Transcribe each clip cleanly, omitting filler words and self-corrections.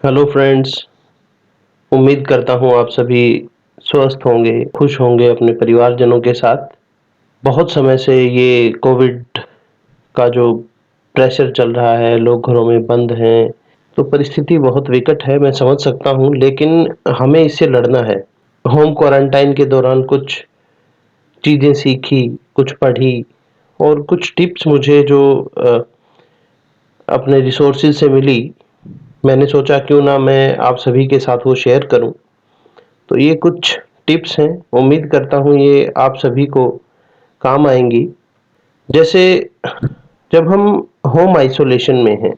Hello friends. उम्मीद करता हूँ आप सभी स्वस्थ होंगे, खुश होंगे अपने परिवारजनों के साथ। बहुत समय से ये कोविड का जो प्रेशर चल रहा है, लोग घरों में बंद हैं, तो परिस्थिति बहुत विकट है, मैं समझ सकता हूँ, लेकिन हमें इससे लड़ना है। होम क्वारंटाइन के दौरान कुछ चीज़ें सीखी, कुछ पढ़ी और कुछ टिप्स मुझे जो अपने रिसोर्सेज से मिली, मैंने सोचा क्यों ना मैं आप सभी के साथ वो शेयर करूँ। तो ये कुछ टिप्स हैं, उम्मीद करता हूँ ये आप सभी को काम आएँगी। जैसे जब हम होम आइसोलेशन में हैं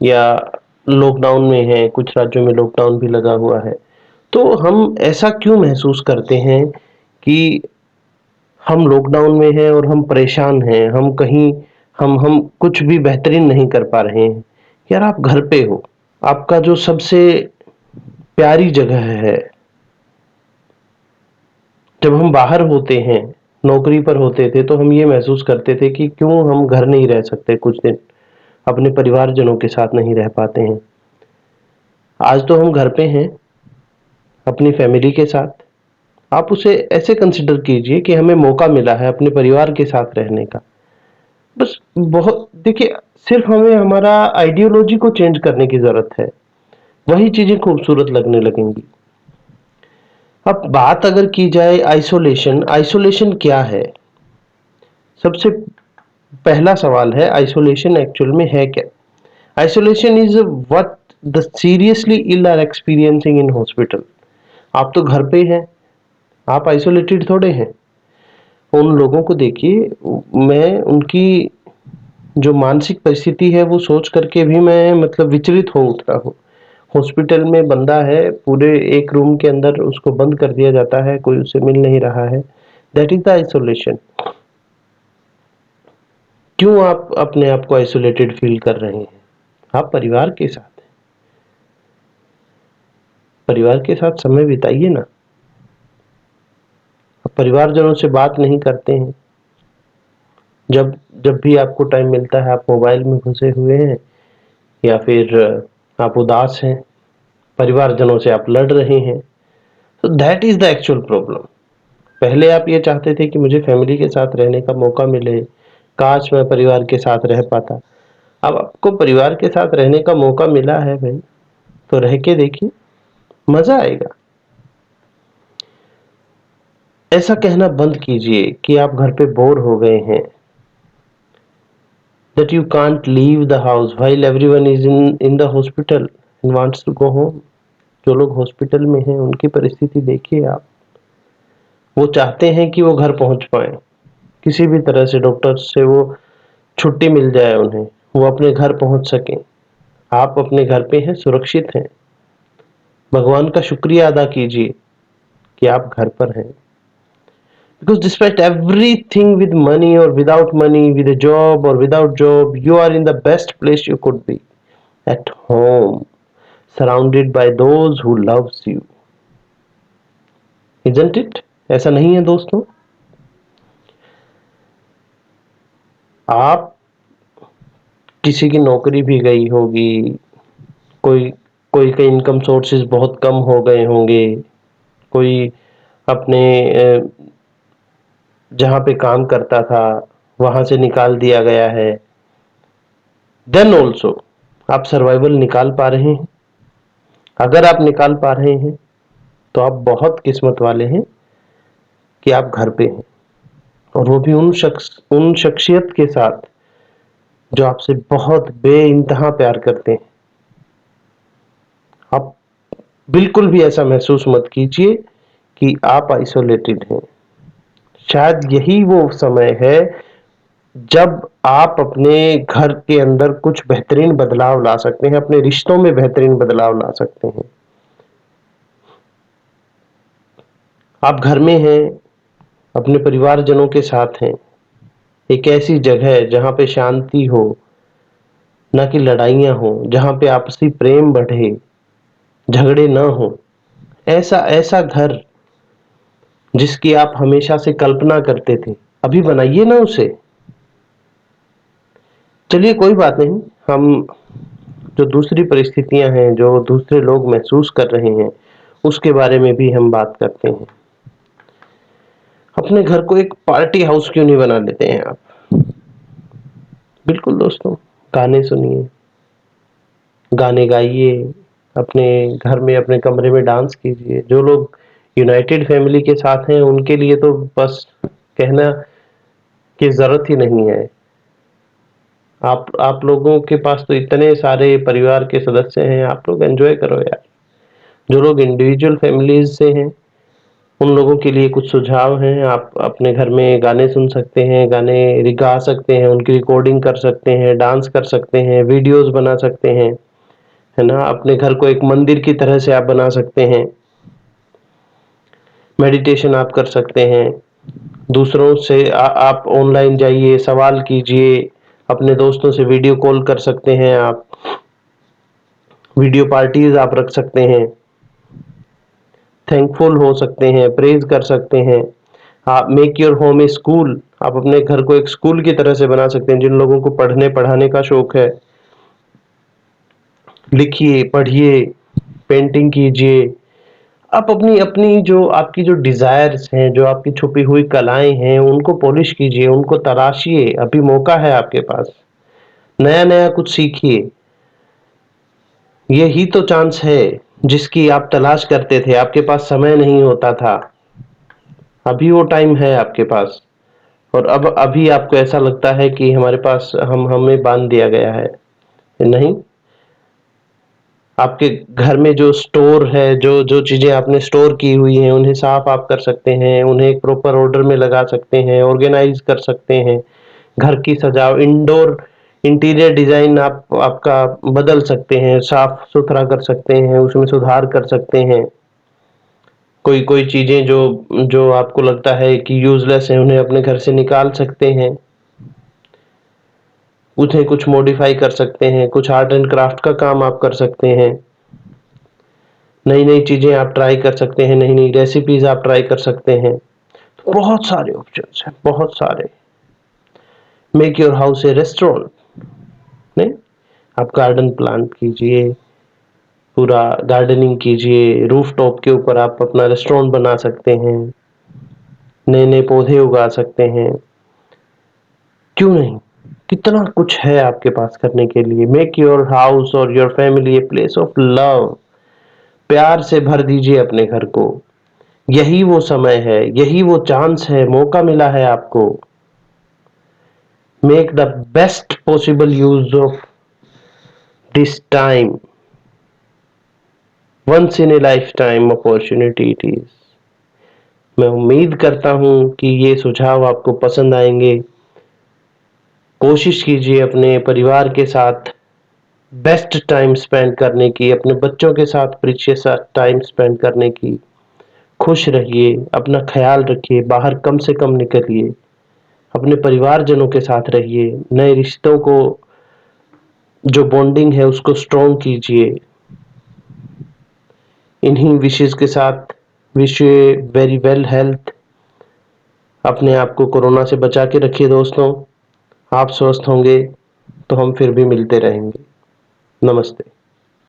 या लॉकडाउन में हैं, कुछ राज्यों में लॉकडाउन भी लगा हुआ है, तो हम ऐसा क्यों महसूस करते हैं कि हम लॉकडाउन में हैं और हम परेशान हैं, हम कहीं हम कुछ भी बेहतरीन नहीं कर पा रहे हैं। यार आप घर पे हो, आपका जो सबसे प्यारी जगह है, जब हम बाहर होते हैं, नौकरी पर होते थे, तो हम ये महसूस करते थे कि क्यों हम घर नहीं रह सकते कुछ दिन, अपने परिवारजनों के साथ नहीं रह पाते हैं। आज तो हम घर पे हैं, अपनी फैमिली के साथ। आप उसे ऐसे कंसिडर कीजिए कि हमें मौका मिला है अपने परिवार के साथ रहने का। बस बहुत देखिए, सिर्फ हमें हमारा आइडियोलॉजी को चेंज करने की ज़रूरत है, वही चीज़ें खूबसूरत लगने लगेंगी। अब बात अगर की जाए आइसोलेशन, आइसोलेशन क्या है? सबसे पहला सवाल है आइसोलेशन एक्चुअल में है क्या? Isolation is what the seriously ill are experiencing in hospital. आप तो घर पे हैं, आप आइसोलेटेड थोड़े हैं। उन लोगों को देखिए, मैं उनकी जो मानसिक परिस्थिति है वो सोच करके भी मैं मतलब विचलित हो उठता हूँ। हॉस्पिटल में बंदा है, पूरे एक रूम के अंदर उसको बंद कर दिया जाता है, कोई उससे मिल नहीं रहा है। That is the isolation. क्यों आप अपने आप को आइसोलेटेड फील कर रहे हैं? आप परिवार के साथ हैं, परिवार के साथ समय बिताइए ना। आप परिवारजनों से बात नहीं करते हैं, जब जब भी आपको टाइम मिलता है आप मोबाइल में घुसे हुए हैं या फिर आप उदास हैं, परिवारजनों से आप लड़ रहे हैं। तो that is the actual problem. पहले आप ये चाहते थे कि मुझे फैमिली के साथ रहने का मौका मिले, काश मैं परिवार के साथ रह पाता। अब आपको परिवार के साथ रहने का मौका मिला है भाई, तो रह के देखिए, मजा आएगा। ऐसा कहना बंद कीजिए कि आप घर पे बोर हो गए हैं, that you can't leave the house while everyone is in the hospital and wants to go home. जो लोग हॉस्पिटल में हैं उनकी परिस्थिति देखिए आप। वो चाहते हैं कि वो घर पहुंच पाए, किसी भी तरह से डॉक्टर से वो छुट्टी मिल जाए उन्हें, वो अपने घर पहुंच सकें। आप अपने घर पे हैं, सुरक्षित हैं। भगवान का शुक्रिया अदा कीजिए कि आप घर पर हैं। Because despite everything, with money or without money, with a job or without job, you are in the best place you could be, at home, surrounded by those who loves you. Isn't it? ऐसा नहीं है दोस्तों? आप किसी की नौकरी भी गई होगी, कोई कोई के इनकम सोर्सेज बहुत कम हो गए होंगे, कोई अपने जहाँ पे काम करता था वहां से निकाल दिया गया है। देन ऑल्सो आप सर्वाइवल निकाल पा रहे हैं। अगर आप निकाल पा रहे हैं तो आप बहुत किस्मत वाले हैं कि आप घर पे हैं, और वो भी उन शख्सियत के साथ जो आपसे बहुत बेइंतहा प्यार करते हैं। आप बिल्कुल भी ऐसा महसूस मत कीजिए कि आप आइसोलेटेड हैं। शायद यही वो समय है जब आप अपने घर के अंदर कुछ बेहतरीन बदलाव ला सकते हैं, अपने रिश्तों में बेहतरीन बदलाव ला सकते हैं। आप घर में हैं, अपने परिवारजनों के साथ हैं, एक ऐसी जगह है जहाँ पे शांति हो, ना कि लड़ाइयाँ हो, जहाँ पे आपसी प्रेम बढ़े, झगड़े ना हो। ऐसा ऐसा घर जिसकी आप हमेशा से कल्पना करते थे, अभी बनाइए ना उसे। चलिए कोई बात नहीं, हम जो दूसरी परिस्थितियाँ हैं, जो दूसरे लोग महसूस कर रहे हैं, उसके बारे में भी हम बात करते हैं। अपने घर को एक पार्टी हाउस क्यों नहीं बना लेते हैं आप? बिल्कुल दोस्तों, गाने सुनिए, गाने गाइए, अपने घर में अपने कमरे में डांस कीजिए। जो लोग यूनाइटेड फैमिली के साथ हैं, उनके लिए तो बस कहना की ज़रूरत ही नहीं है। आप लोगों के पास तो इतने सारे परिवार के सदस्य हैं, आप लोग एन्जॉय करो यार। जो लोग इंडिविजुअल फैमिलीज़ से हैं, उन लोगों के लिए कुछ सुझाव हैं। आप अपने घर में गाने सुन सकते हैं, गाने गा सकते हैं, उनकी रिकॉर्डिंग कर सकते हैं, डांस कर सकते हैं, वीडियोज़ बना सकते हैं, है ना? अपने घर को एक मंदिर की तरह से आप बना सकते हैं। मेडिटेशन आप कर सकते हैं। दूसरों से आप ऑनलाइन जाइए, सवाल कीजिए, अपने दोस्तों से वीडियो कॉल कर सकते हैं आप। वीडियो पार्टीज़ आप रख सकते हैं। थैंकफुल हो सकते हैं, प्रेज़ कर सकते हैं। आप make your home A school, आप अपने घर को एक स्कूल की तरह से बना सकते हैं। जिन लोगों को पढ़ने-पढ़ाने का शौक है, लिखिए, पढ़िए, पेंटिंग कीजिए। आप अपनी जो आपकी जो डिज़ायर्स हैं, जो आपकी छुपी हुई कलाएँ हैं, उनको पॉलिश कीजिए, उनको तराशिए, अभी मौका है आपके पास। नया-नया कुछ सीखिए। यही तो चांस है, जिसकी आप तलाश करते थे, आपके पास समय नहीं होता था। अभी वो टाइम है आपके पास और अब अभी आपको ऐसा लगता है कि हमारे पास हमें बाँध दिया गया है। नहीं, आपके घर में जो स्टोर है, जो चीज़ें आपने स्टोर की हुई हैं, उन्हें साफ आप कर सकते हैं, उन्हें एक प्रॉपर ऑर्डर में लगा सकते हैं, ऑर्गेनाइज़ कर सकते हैं। घर की सजाव इंडोर इंटीरियर डिज़ाइन आपका बदल सकते हैं, साफ-सुथरा कर सकते हैं, उसमें सुधार कर सकते हैं। कोई चीज़ें जो जो आपको लगता है कि यूज़लेस हैं, उन्हें अपने घर से निकाल सकते हैं। उन्हें कुछ मॉडिफ़ाई कर सकते हैं, कुछ आर्ट एंड क्राफ्ट का काम आप कर सकते हैं। नई-नई चीज़ें आप ट्राई कर सकते हैं, नई-नई रेसिपीज़ आप ट्राई कर सकते हैं। बहुत सारे ऑप्शंस हैं, बहुत सारे। Make your house A restaurant, नहीं? आप गार्डन प्लांट कीजिए, पूरा गार्डनिंग कीजिए, रूफ़टॉप के ऊपर आप अपना रेस्टोरेंट बना सकते हैं, नए-नए पौधे उगा सकते हैं। क्यों नहीं? कितना कुछ है आपके पास करने के लिए। मेक योर हाउस और your family a place of love. प्यार से भर दीजिए अपने घर को। यही वो समय है, यही वो चांस है, मौका मिला है आपको। Make the best possible use of this time. Once in a lifetime opportunity it is. मैं उम्मीद करता हूँ कि ये सुझाव आपको पसंद आएँगे। कोशिश कीजिए अपने परिवार के साथ बेस्ट टाइम स्पेंड करने की, अपने बच्चों के साथ प्रीशियस टाइम स्पेंड करने की। खुश रहिए, अपना ख़्याल रखिए, बाहर कम से कम निकलिए, अपने परिवारजनों के साथ रहिए, नए रिश्तों को जो बॉन्डिंग है उसको स्ट्रॉन्ग कीजिए। इन्हीं विशेज़ के साथ wish U a very well health. अपने आप को कोरोना से बचा के रखिए दोस्तों। आप स्वस्थ होंगे तो हम फिर भी मिलते रहेंगे। नमस्ते।